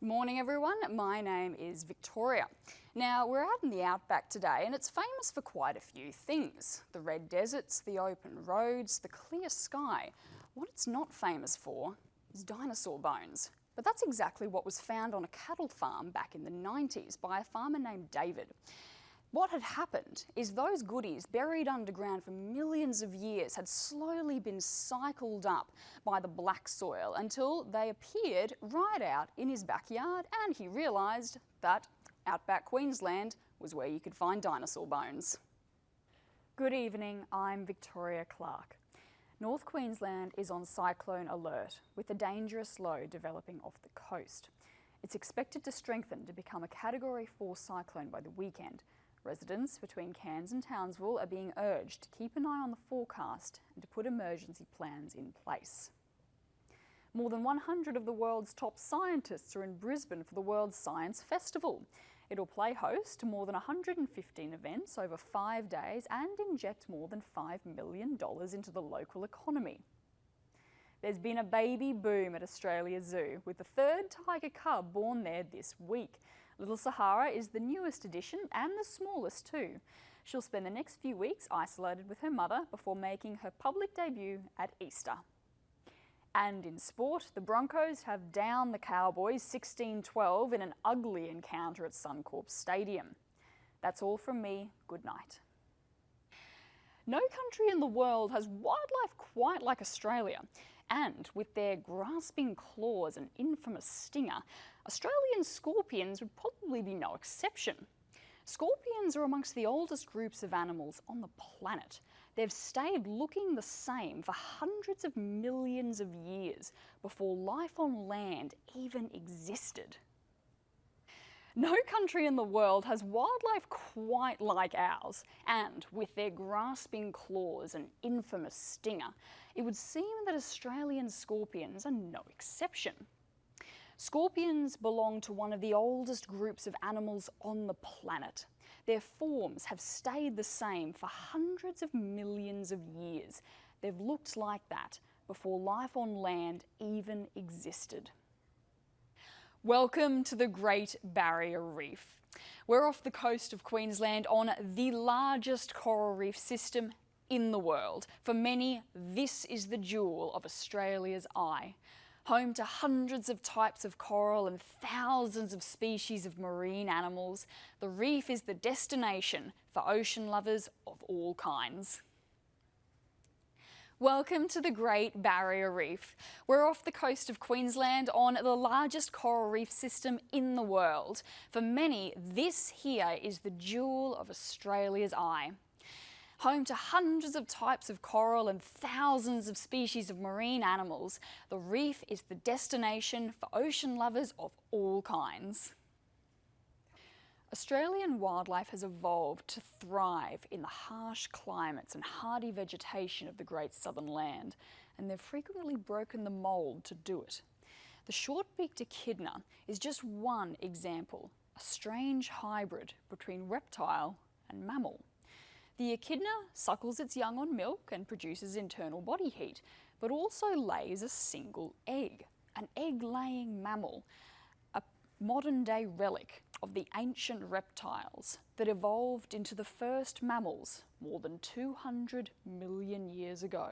Morning everyone, my name is Victoria. Now we're out in the outback today and it's famous for quite a few things. The red deserts, the open roads, the clear sky. What it's not famous for is dinosaur bones. But that's exactly what was found on a cattle farm back in the 90s by a farmer named David. What had happened is those goodies buried underground for millions of years had slowly been cycled up by the black soil until they appeared right out in his backyard, and he realised that outback Queensland was where you could find dinosaur bones. Good evening, I'm Victoria Clarke. North Queensland is on cyclone alert with a dangerous low developing off the coast. It's expected to strengthen to become a Category 4 cyclone by the weekend. Residents between Cairns and Townsville are being urged to keep an eye on the forecast and to put emergency plans in place. More than 100 of the world's top scientists are in Brisbane for the World Science Festival. It'll play host to more than 115 events over 5 days and inject more than $5 million into the local economy. There's been a baby boom at Australia Zoo, with the third tiger cub born there this week. Little Sahara is the newest addition and the smallest too. She'll spend the next few weeks isolated with her mother before making her public debut at Easter. And in sport, the Broncos have downed the Cowboys 16-12 in an ugly encounter at Suncorp Stadium. That's all from me. Good night. No country in the world has wildlife quite like Australia. And with their grasping claws and infamous stinger, Australian scorpions would probably be no exception. Scorpions are amongst the oldest groups of animals on the planet. They've stayed looking the same for hundreds of millions of years before life on land even existed. No country in the world has wildlife quite like ours, and with their grasping claws and infamous stinger, it would seem that Australian scorpions are no exception. Scorpions belong to one of the oldest groups of animals on the planet. Their forms have stayed the same for hundreds of millions of years. They've looked like that before life on land even existed. Welcome to the Great Barrier Reef. We're off the coast of Queensland on the largest coral reef system in the world. For many, this is the jewel of Australia's eye. Home to hundreds of types of coral and thousands of species of marine animals, the reef is the destination for ocean lovers of all kinds. Welcome to the Great Barrier Reef. We're off the coast of Queensland on the largest coral reef system in the world. For many, this here is the jewel of Australia's eye. Home to hundreds of types of coral and thousands of species of marine animals, the reef is the destination for ocean lovers of all kinds. Australian wildlife has evolved to thrive in the harsh climates and hardy vegetation of the Great Southern Land, and they've frequently broken the mould to do it. The short-beaked echidna is just one example, a strange hybrid between reptile and mammal. The echidna suckles its young on milk and produces internal body heat, but also lays a single egg, an egg-laying mammal, a modern-day relic of the ancient reptiles that evolved into the first mammals more than 200 million years ago.